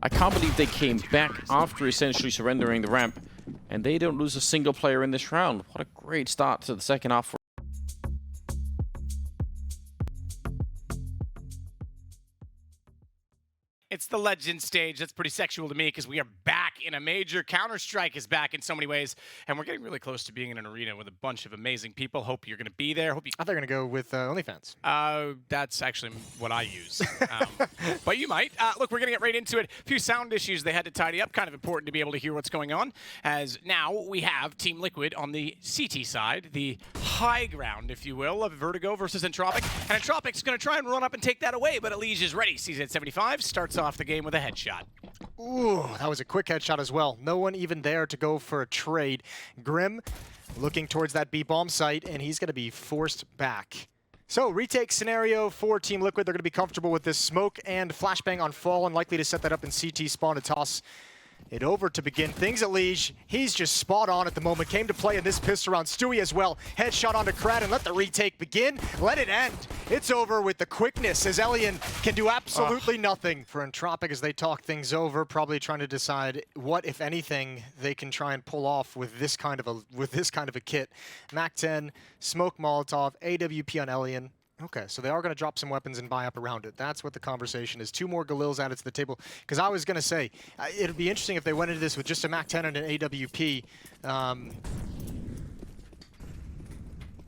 I can't believe they came back after essentially surrendering the ramp, and they don't lose a single player in this round. What a great start to the second half for It's the legend stage. That's pretty sexual to me because we are back in a major. Counter-Strike is back in so many ways, and we're getting really close to being in an arena with a bunch of amazing people. Hope you're going to be there. I thought they were going to go with OnlyFans. That's actually what I use. But you might. Look, we're going to get right into it. A few sound issues they had to tidy up. Kind of important to be able to hear what's going on, as now we have Team Liquid on the CT side, the high ground, if you will, of Vertigo versus Entropic. And Entropic's going to try and run up and take that away, but Elige is ready. Sees it at 75, starts off the game with a headshot. Ooh, that was a quick headshot as well. No one even there to go for a trade. Grim looking towards that B bomb site, and he's going to be forced back. So, retake scenario for Team Liquid. They're going to be comfortable with this smoke and flashbang on Fallen, likely to set that up in CT spawn to toss it over to begin things. Elige, he's just spot on at the moment. Came to play in this pistol round. Stewie as well. Headshot onto Krad and let the retake begin. Let it end. It's over with the quickness as Elian can do absolutely nothing for Entropic as they talk things over, probably trying to decide what, if anything, they can try and pull off with this kind of a kit. Mac 10, smoke Molotov, AWP on Elian. Okay, so they are going to drop some weapons and buy up around it. That's what the conversation is. 2 more Galils added to the table. Because I was going to say, it'd be interesting if they went into this with just a Mac 10 and an AWP.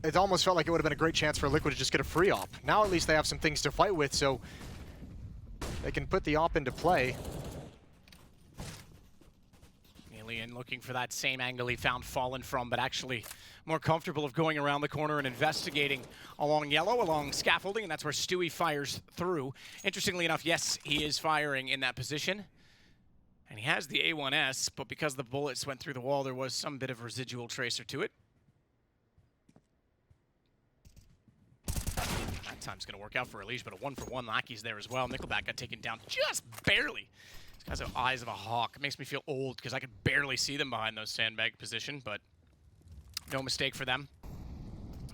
It almost felt like it would have been a great chance for Liquid to just get a free op. Now at least they have some things to fight with, so they can put the op into play. Alien looking for that same angle he found Fallen from, but actually more comfortable of going around the corner and investigating along yellow, along scaffolding, and that's where Stewie fires through. Interestingly enough, yes, he is firing in that position. And he has the A1S, but because the bullets went through the wall, there was some bit of residual tracer to it. That time's going to work out for Elige, but a 1-for-1. Lackey's there as well. Nickelback got taken down just barely. These guys have eyes of a hawk. It makes me feel old because I could barely see them behind those sandbag position, but no mistake for them.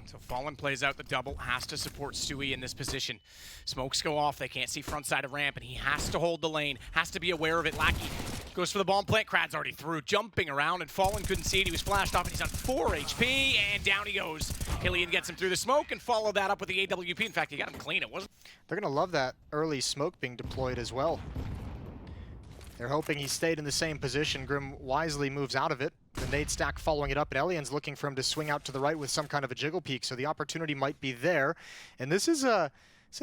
So Fallen plays out the double, has to support Stewie in this position. Smokes go off, they can't see front side of ramp, and he has to hold the lane, has to be aware of it. Lackey goes for the bomb plant, Krad's already through, jumping around, and Fallen couldn't see it. He was flashed off, and he's on 4 HP, and down he goes. Killian gets him through the smoke and followed that up with the AWP. In fact, he got him clean. It wasn't. They're going to love that early smoke being deployed as well. They're hoping he stayed in the same position. Grim wisely moves out of it. The nade stack following it up, and Elian's looking for him to swing out to the right with some kind of a jiggle peek, so the opportunity might be there. And this is a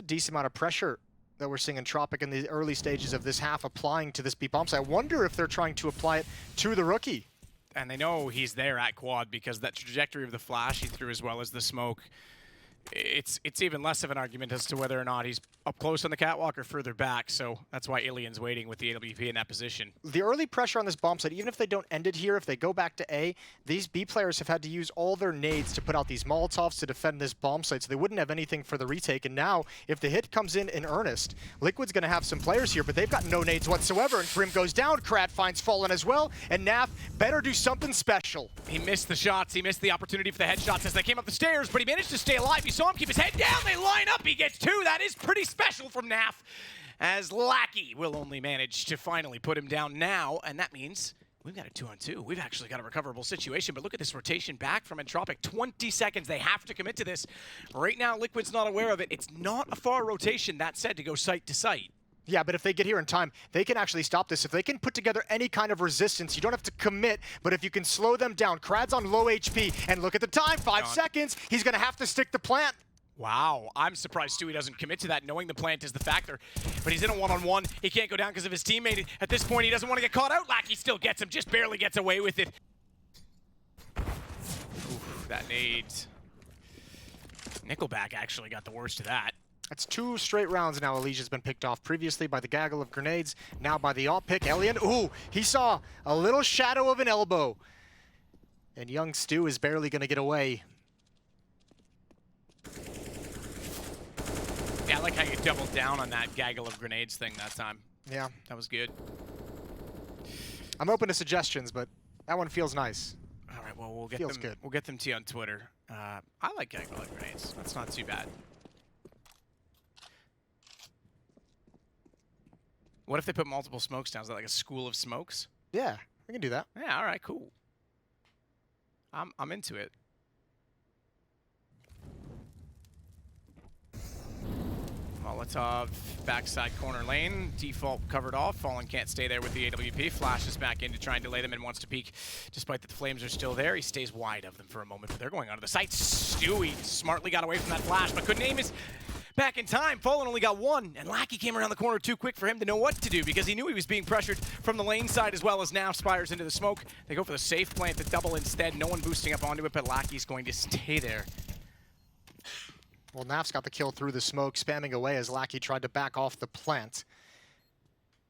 decent amount of pressure that we're seeing Entropic in the early stages of this half applying to this B bomb. So I wonder if they're trying to apply it to the rookie. And they know he's there at quad because that trajectory of the flash he threw as well as the smoke. It's even less of an argument as to whether or not he's up close on the catwalk or further back, so that's why Ilian's waiting with the AWP in that position. The early pressure on this bomb site, even if they don't end it here, if they go back to A, these B players have had to use all their nades to put out these Molotovs to defend this bomb site, so they wouldn't have anything for the retake. And now, if the hit comes in earnest, Liquid's going to have some players here, but they've got no nades whatsoever, and Grim goes down, Krad finds Fallen as well, and Naf better do something special. He missed the shots, he missed the opportunity for the headshots as they came up the stairs, but he managed to stay alive. You saw him keep his head down. They line up, he gets 2. That is pretty special from Naf, as Lackey will only manage to finally put him down now, and that means we've got a 2-on-2. We've actually got a recoverable situation, but look at this rotation back from Entropic. 20 seconds, they have to commit to this. Right now, Liquid's not aware of it. It's not a far rotation, that said, to go site to site. Yeah, but if they get here in time, they can actually stop this. If they can put together any kind of resistance, you don't have to commit, but if you can slow them down. Krad's on low HP, and look at the time, 5 seconds. He's going to have to stick the plant. Wow, I'm surprised Stewie doesn't commit to that, knowing the plant is the factor. But he's in a one-on-one. He can't go down because of his teammate. At this point, he doesn't want to get caught out. Lackey still gets him, just barely gets away with it. Oof, that nade. Nickelback actually got the worst of that. That's 2 straight rounds now. Elige has been picked off previously by the gaggle of grenades, now by the op pick. Elian, ooh, he saw a little shadow of an elbow. And young Stu is barely going to get away. Yeah, I like how you doubled down on that gaggle of grenades thing that time. Yeah. That was good. I'm open to suggestions, but that one feels nice. All right, well, we'll get feels them. good. We'll get them to you on Twitter. I like gaggle of grenades. That's not too bad. What if they put multiple smokes down? Is that like a school of smokes? Yeah, we can do that. Yeah, all right, cool. I'm into it. Molotov, backside corner lane, default covered off. Fallen can't stay there with the AWP. Flashes back in to try and delay them and wants to peek. Despite that the flames are still there, he stays wide of them for a moment, but they're going onto the site. Stewie smartly got away from that flash, but couldn't aim his back in time. Fallen only got one, and Lackey came around the corner too quick for him to know what to do because he knew he was being pressured from the lane side as well as Naf spires into the smoke. They go for the safe plant to double instead. No one boosting up onto it, but Lackey's going to stay there. Well, Naf's got the kill through the smoke, spamming away as Lackey tried to back off the plant.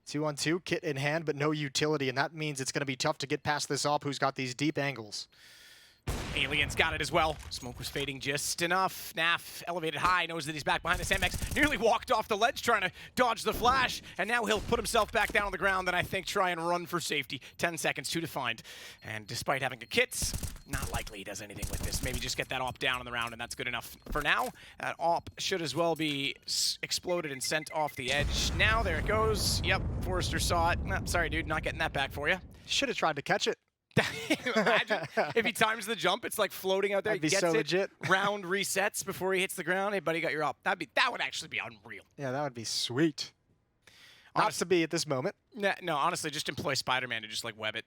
2-on-2, kit in hand, but no utility, and that means it's going to be tough to get past this op who's got these deep angles. Alien's got it as well. Smoke was fading just enough. Naf elevated high, knows that he's back behind the sandbags. Nearly walked off the ledge trying to dodge the flash, and now he'll put himself back down on the ground and I think try and run for safety. 10 seconds, 2 to find. And despite having a kit, not likely he does anything with this. Maybe just get that op down in the round and that's good enough for now. That op should as well be exploded and sent off the edge. Now there it goes. Yep, Forrester saw it. No, sorry dude, not getting that back for you. Should have tried to catch it. Imagine if he times the jump, it's like floating out there. That'd be he gets so it, legit. round resets before he hits the ground. Hey, buddy, got your up. That would actually be unreal. Yeah, that would be sweet. Not to be at this moment. No, honestly, just employ Spider-Man to just like web it.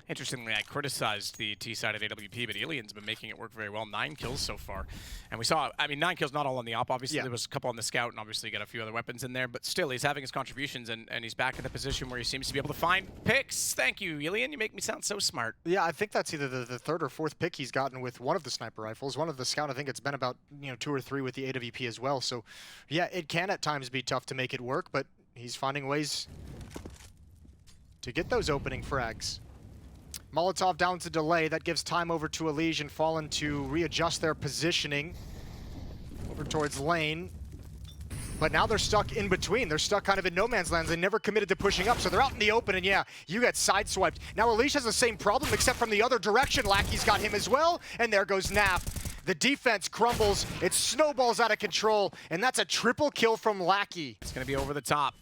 Interestingly, I criticized the T side of AWP, but Alien's been making it work very well. 9 kills so far. And we saw, I mean, 9 kills not all on the op. Obviously, there was a couple on the scout, and obviously got a few other weapons in there. But still, he's having his contributions, and he's back in the position where he seems to be able to find picks. Thank you, Alien. You make me sound so smart. Yeah, I think that's either the third or fourth pick he's gotten with one of the sniper rifles. One of the scout, I think it's been about 2 or 3 with the AWP as well. So, yeah, it can at times be tough to make it work, but he's finding ways to get those opening frags. Molotov down to delay. That gives time over to Elige and Fallen to readjust their positioning over towards lane. But now they're stuck in between. They're stuck kind of in no man's land. They never committed to pushing up, so they're out in the open, and yeah, you get sideswiped. Now Elige has the same problem, except from the other direction. Lackey's got him as well, and there goes Naf. The defense crumbles. It snowballs out of control, and that's a triple kill from Lackey. It's going to be over the top.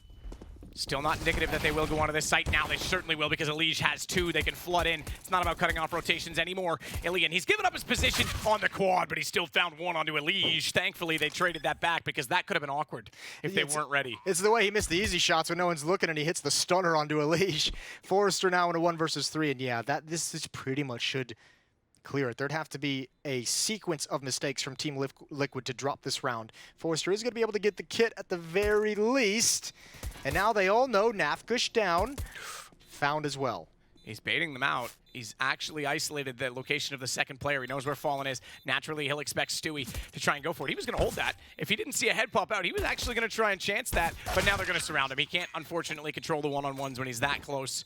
Still not indicative that they will go onto this site now. They certainly will because Elige has 2. They can flood in. It's not about cutting off rotations anymore. Alien, he's given up his position on the quad, but he still found one onto Elige. Thankfully, they traded that back because that could have been awkward if they weren't ready. It's the way he missed the easy shots when no one's looking, and he hits the stunner onto Elige. Forrester now in a 1 versus 3, and yeah, this is pretty much should clear it. There'd have to be a sequence of mistakes from Team Liquid to drop this round. Forrester is going to be able to get the kit at the very least. And now they all know Nafkush down, found as well. He's baiting them out. He's actually isolated the location of the second player. He knows where Fallen is. Naturally, he'll expect Stewie to try and go for it. He was going to hold that. If he didn't see a head pop out, he was actually going to try and chance that. But now they're going to surround him. He can't, unfortunately, control the one-on-ones when he's that close.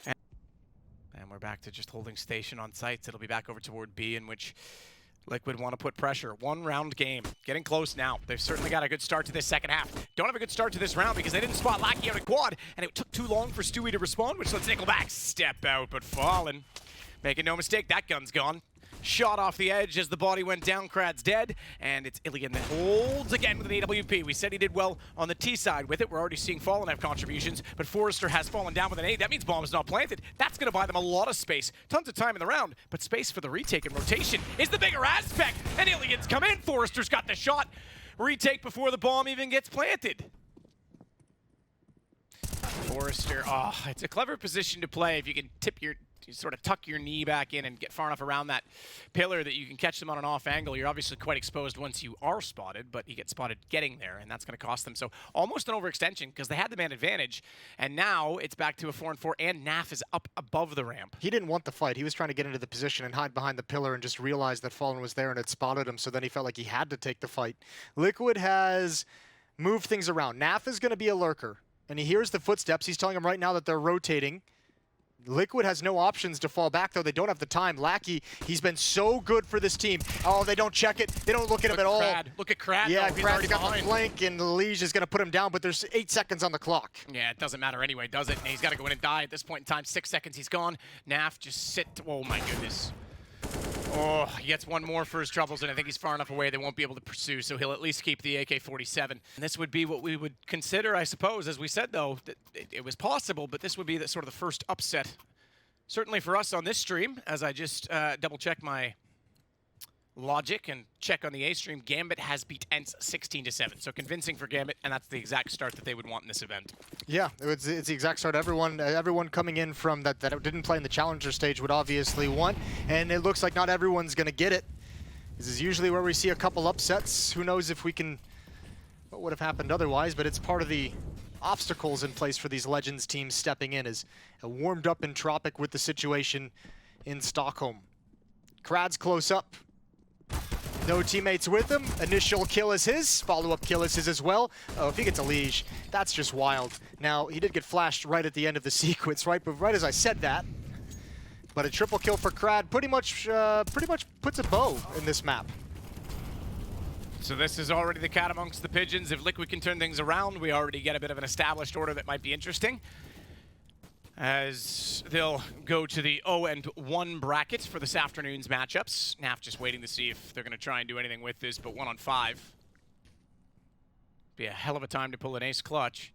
And we're back to just holding station on sites. It'll be back over toward B, in which Liquid want to put pressure. 1-round game. Getting close now. They've certainly got a good start to this second half. Don't have a good start to this round because they didn't spot Lackey out of quad, and it took too long for Stewie to respond, which lets Nickelback step out, but Fallen. Making no mistake, that gun's gone. Shot off the edge as the body went down. Krad's dead, and it's Ilian that holds again with an AWP. We said he did well on the T side with it. We're already seeing Fallen have contributions, but Forrester has fallen down with an A. That means bomb is not planted. That's going to buy them a lot of space. Tons of time in the round, but space for the retake and rotation is the bigger aspect, and Ilian's come in. Forrester's got the shot. Retake before the bomb even gets planted. Forrester, it's a clever position to play if you can sort of tuck your knee back in and get far enough around that pillar that you can catch them on an off angle. You're obviously quite exposed once you are spotted, but you get spotted getting there, and that's going to cost them. So almost an overextension because they had the man advantage, and now it's back to a 4-on-4, and Naf is up above the ramp. He didn't want the fight. He was trying to get into the position and hide behind the pillar and just realized that Fallen was there and had spotted him, so then he felt like he had to take the fight. Liquid has moved things around. Naf is going to be a lurker, and he hears the footsteps. He's telling him right now that they're rotating. Liquid has no options to fall back, though. They don't have the time. Lackey, he's been so good for this team. Oh, they don't check it. They don't look at him at all. Look at Krad. Yeah, though. Krad's got the flank, and Elige is going to put him down, but there's 8 seconds on the clock. Yeah, it doesn't matter anyway, does it? And he's got to go in and die at this point in time. 6 seconds, he's gone. Naf just sit. Oh, my goodness. Oh, he gets one more for his troubles, and I think he's far enough away they won't be able to pursue, so he'll at least keep the AK-47. And this would be what we would consider, I suppose, as we said, though, that it was possible, but this would be sort of the first upset, certainly for us on this stream, as I just double-check my logic and check on the A stream. Gambit has beat ENTS 16-7, so convincing for Gambit, and that's the exact start that they would want in this event. Yeah, it's the exact start everyone coming in from that didn't play in the challenger stage would obviously want, and it looks like not everyone's going to get it. This is usually where we see a couple upsets. Who knows if we can, what would have happened otherwise, but it's part of the obstacles in place for these Legends teams stepping in, as warmed up Entropiq with the situation in Stockholm. Krad's close up. No teammates with him. Initial kill is his. Follow-up kill is his as well. Oh, if he gets a Liege, that's just wild. Now, he did get flashed right at the end of the sequence, right as I said that. But a triple kill for Krad pretty much puts a bow in this map. So this is already the cat amongst the pigeons. If Liquid can turn things around, we already get a bit of an established order that might be interesting, as they'll go to the 0-1 bracket for this afternoon's matchups. NAF just waiting to see if they're going to try and do anything with this, but 1-on-5. Be a hell of a time to pull an ace clutch.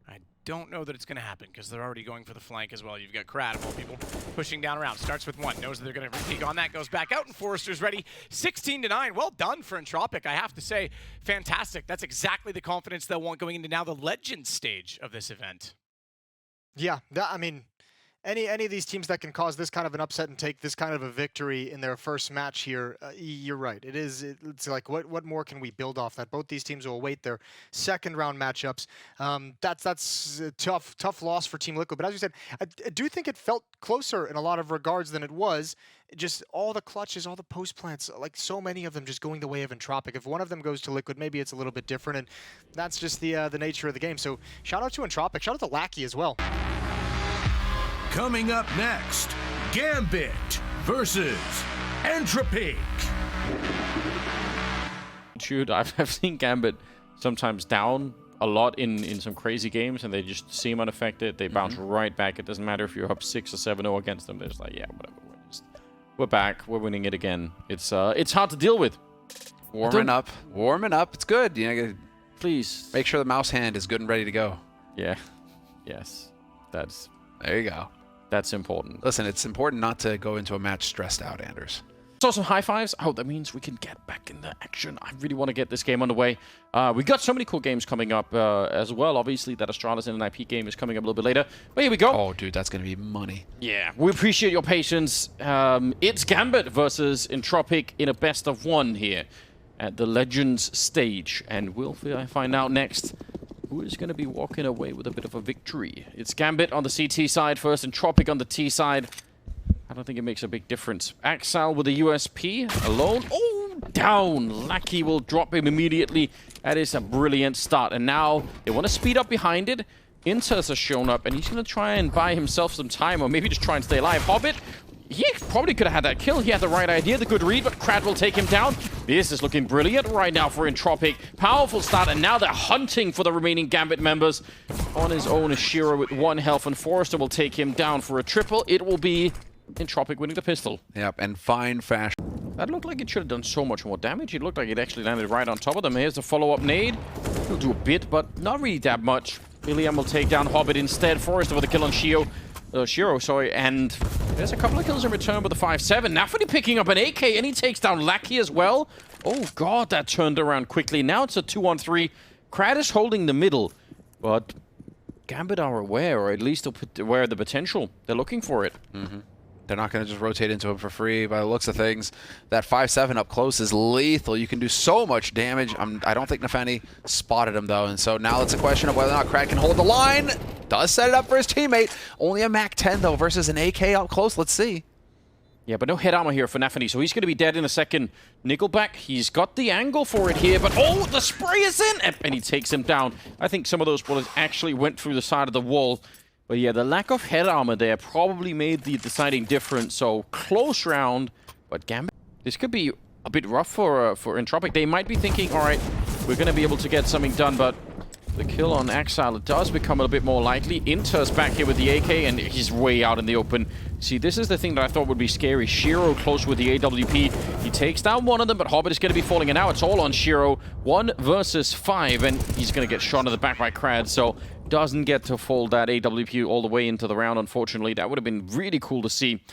I don't know that it's going to happen, because they're already going for the flank as well. You've got Krad, of all people, pushing down around. Starts with one, knows that they're going to peek on that, goes back out, and Forrester's ready. 16-9, well done for Entropiq, I have to say. Fantastic. That's exactly the confidence they'll want going into now the Legends stage of this event. Yeah, I mean, any of these teams that can cause this kind of an upset and take this kind of a victory in their first match here, you're right. It's like, what more can we build off that? Both these teams will await their second round matchups. That's a tough loss for Team Liquid. But as you said, I do think it felt closer in a lot of regards than it was. Just all the clutches, all the post plants, like so many of them just going the way of Entropiq. If one of them goes to Liquid, maybe it's a little bit different, and that's just the nature of the game. So shout out to Entropiq, shout out to Lackey as well. Coming up next, Gambit versus Entropiq. Shoot, I've seen Gambit sometimes down a lot in some crazy games, and they just seem unaffected. They bounce right back. It doesn't matter if you're up 6 or 7-0 against them. They're just like, yeah, whatever. We're back. We're winning it again. It's hard to deal with. Warming up. It's good. You know, please make sure the mouse hand is good and ready to go. Yeah. Yes. There you go. That's important. Listen, it's important not to go into a match stressed out, Anders. Saw some high fives. Oh, that means we can get back in the action. I really want to get this game underway. We got so many cool games coming up as well. Obviously, that Astralis and an IP game is coming up a little bit later. But here we go. Oh, dude, that's going to be money. Yeah, we appreciate your patience. It's Gambit versus Entropiq in a best of one here at the Legends stage. And we'll find out next who is going to be walking away with a bit of a victory. It's Gambit on the CT side first, Entropiq on the T side. I don't think it makes a big difference. Axal with the USP alone. Oh, down. Lackey will drop him immediately. That is a brilliant start. And now they want to speed up behind it. Inters has shown up, and he's going to try and buy himself some time, or maybe just try and stay alive. Hobbit, he probably could have had that kill. He had the right idea, the good read, but Krad will take him down. This is looking brilliant right now for Entropiq. Powerful start, and now they're hunting for the remaining Gambit members. On his own is Shiro with 1 health, and Forrester will take him down for a triple. It will be Entropiq winning the pistol. Yep, and fine fashion. That looked like it should have done so much more damage. It looked like it actually landed right on top of them. Here's the follow-up nade. He'll do a bit, but not really that much. Iliam will take down Hobbit instead. Forrester with a kill on Shiro, and there's a couple of kills in return with the 5-7. Nafany picking up an AK, and he takes down Lackey as well. Oh god, that turned around quickly. Now it's a 2-on-3. Krad is holding the middle, but Gambit are aware, or at least aware of the potential. They're looking for it. They're not going to just rotate into him for free. By the looks of things, that 5-7 up close is lethal. You can do so much damage. I don't think Nafany spotted him, though. And so now it's a question of whether or not Krad can hold the line. Does set it up for his teammate. Only a MAC-10, though, versus an AK up close. Let's see. Yeah, but no head armor here for Nafany, so he's going to be dead in a second. Nickelback, he's got the angle for it here, but oh, the spray is in! And he takes him down. I think some of those bullets actually went through the side of the wall. But yeah, the lack of head armor there probably made the deciding difference. So close round, but Gambit, this could be a bit rough for Entropiq. They might be thinking, all right, we're going to be able to get something done, but The kill on Exile does become a bit more likely. Inter's back here with the AK, and he's way out in the open. See, this is the thing that I thought would be scary. Shiro close with the AWP. He takes down one of them, but Hobbit is going to be falling, and now it's all on Shiro. 1 versus 5, and he's going to get shot in the back by Krad, so doesn't get to fold that AWP all the way into the round, unfortunately. That would have been really cool to see.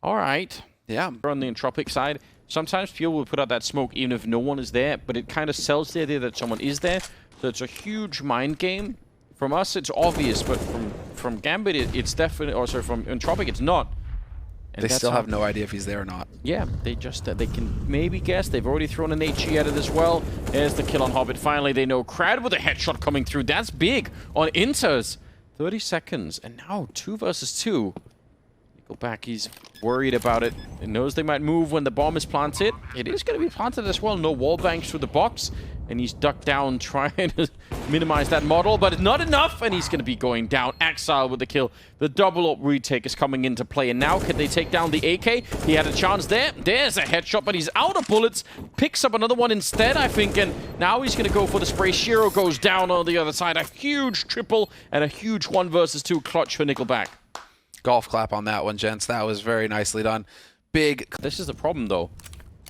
All right. Yeah. On the Entropic side, sometimes people will put out that smoke even if no one is there, but it kind of sells the idea that someone is there. So it's a huge mind game. From us, it's obvious, but from Gambit, it's definitely, or sorry, from Entropic, it's not. And they still have no idea if he's there or not. Yeah, they just, they can maybe guess. They've already thrown an HE at it as well. There's the kill on Hobbit. Finally, they know Krad with a headshot coming through. That's big on Inters. 30 seconds, and now 2 versus 2. Go back, he's worried about it. He knows they might move when the bomb is planted. It is going to be planted as well. No wall bangs through the box. And he's ducked down trying to minimize that model, but it's not enough, and he's going to be going down. Exile with the kill. The double up retake is coming into play, and now can they take down the AK? He had a chance there. There's a headshot, but he's out of bullets. Picks up another one instead, I think, and now he's going to go for the spray. Shiro goes down on the other side. A huge triple and a huge 1 versus 2 clutch for Nickelback. Golf clap on that one, gents. That was very nicely done. Big. This is the problem, though.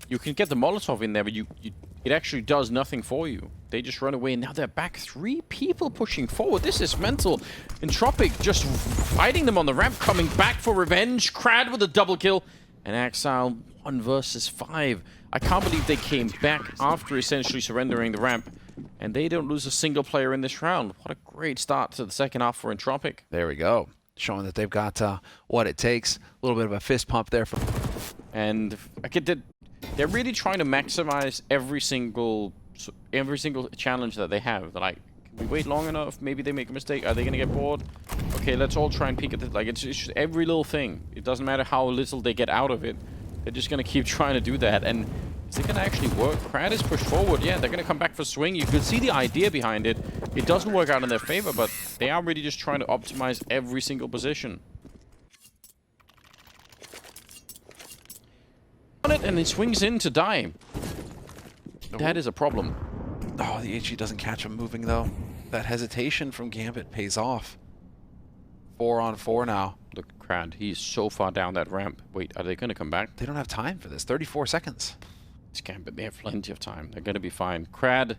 You can get the Molotov in there, but it actually does nothing for you. They just run away, and now they're back. 3 people pushing forward. This is mental. Entropiq just fighting them on the ramp, coming back for revenge. Krad with a double kill, and Exile 1 versus 5. I can't believe they came back after essentially surrendering the ramp, and they don't lose a single player in this round. What a great start to the second half for Entropiq. There we go. Showing that they've got what it takes. A little bit of a fist pump there. And I get that they're really trying to maximize every single challenge that they have. They're like, can we wait long enough? Maybe they make a mistake. Are they going to get bored? Okay, let's all try and peek at it. Like, it's just every little thing. It doesn't matter how little they get out of it. They're just going to keep trying to do that. And is it going to actually work? Krad is pushed forward. Yeah, they're going to come back for swing. You could see the idea behind it. It doesn't work out in their favor, but they are really just trying to optimize every single position. On it, and he swings in to die. That is a problem. Oh, the HE doesn't catch him moving, though. That hesitation from Gambit pays off. 4 on 4 now. Look, Krad, he's so far down that ramp. Wait, are they going to come back? They don't have time for this. 34 seconds. It's Gambit. They have plenty of time. They're going to be fine. Krad,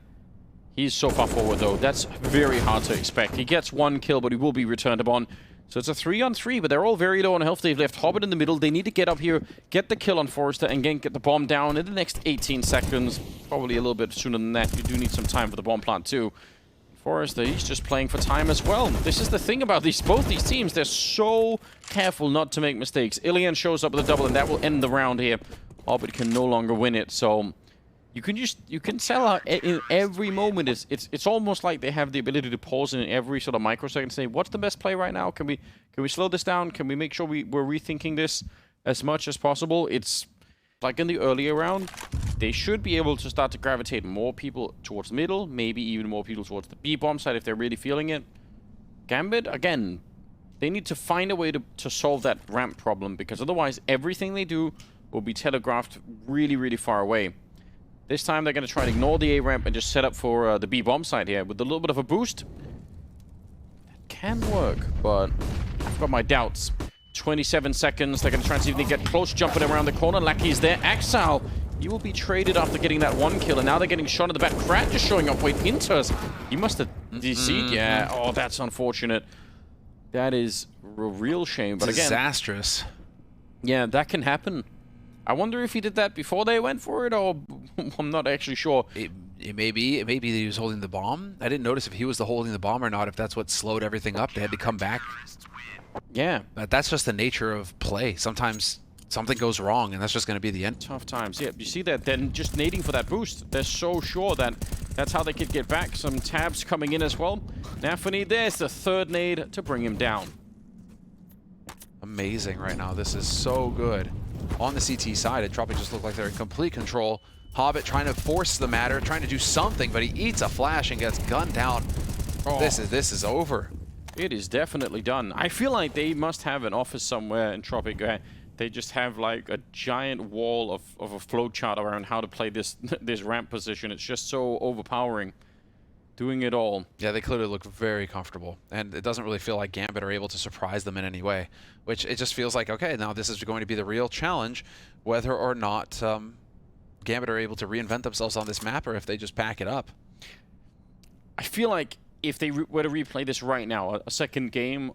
he's so far forward, though. That's very hard to expect. He gets 1 kill, but he will be returned upon. So it's a 3 on 3, but they're all very low on health. They've left Hobbit in the middle. They need to get up here, get the kill on Forrester, and again get the bomb down in the next 18 seconds. Probably a little bit sooner than that. You do need some time for the bomb plant, too. Forrester, he's just playing for time as well. This is the thing about both these teams. They're so careful not to make mistakes. Ilian shows up with a double, and that will end the round here. Hobbit can no longer win it, so you can sell out in every moment. It's almost like they have the ability to pause in every sort of microsecond and say, what's the best play right now? Can we slow this down? Can we make sure we're rethinking this as much as possible? It's like in the earlier round, they should be able to start to gravitate more people towards the middle, maybe even more people towards the B-bomb side if they're really feeling it. Gambit, again, they need to find a way to solve that ramp problem, because otherwise everything they do will be telegraphed really, really far away. This time they're going to try and ignore the A-ramp and just set up for the B-bomb side here with a little bit of a boost. That can work, but I've got my doubts. 27 seconds. They're going to try and see if they get close, jumping around the corner. Lucky's there. Exile, he will be traded after getting that 1 kill, and now they're getting shot in the back. Krad just showing up. Wait, Inters, he must have DC'd. Yeah, oh, that's unfortunate. That is a real shame. But again, disastrous. Yeah, that can happen. I wonder if he did that before they went for it, or I'm not actually sure. It may be that he was holding the bomb. I didn't notice if he was holding the bomb or not, if that's what slowed everything up. They had to come back. Yeah. But that's just the nature of play. Sometimes something goes wrong, and that's just going to be the end. Tough times. Yeah, you see that? They're just nading for that boost. They're so sure that that's how they could get back. Some tabs coming in as well. Nafany, there's the 3rd nade to bring him down. Amazing right now. This is so good. On the CT side, Entropiq just looked like they're in complete control. Hobbit trying to force the matter, trying to do something, but he eats a flash and gets gunned down. Oh. This is over. It is definitely done. I feel like they must have an office somewhere in Entropiq. They just have like a giant wall of a flowchart around how to play this ramp position. It's just so overpowering. doing it all. Yeah, they clearly look very comfortable, and it doesn't really feel like Gambit are able to surprise them in any way, which it just feels like, okay, now this is going to be the real challenge, whether or not Gambit are able to reinvent themselves on this map or if they just pack it up. I feel like if they were to replay this right now, a second game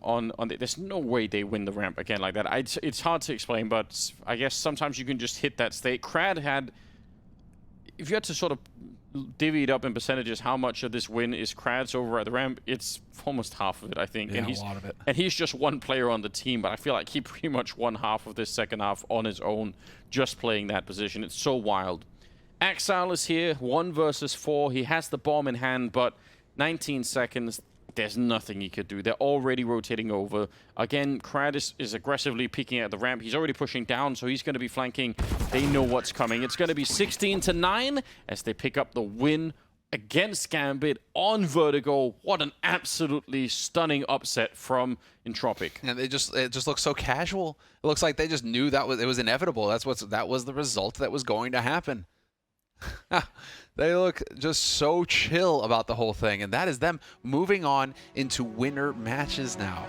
there's no way they win the ramp again like that. It's hard to explain, but I guess sometimes you can just hit that state. Crad had, if you had to sort of divvy it up in percentages, how much of this win is Krad's over at the ramp, it's almost half of it, I think. Yeah, and a lot of it. And he's just one player on the team, but I feel like he pretty much won half of this second half on his own, just playing that position. It's so wild. Axile is here, 1 versus 4. He has the bomb in hand, but 19 seconds, there's nothing he could do. They're already rotating over. Again, Krad is aggressively peeking at the ramp. He's already pushing down, so he's going to be flanking. They know what's coming. It's going to be 16-9 as they pick up the win against Gambit on Vertigo. What an absolutely stunning upset from Entropiq. And it just looks so casual. It looks like they just knew that it was inevitable. That was the result that was going to happen. They look just so chill about the whole thing, and that is them moving on into winner matches now.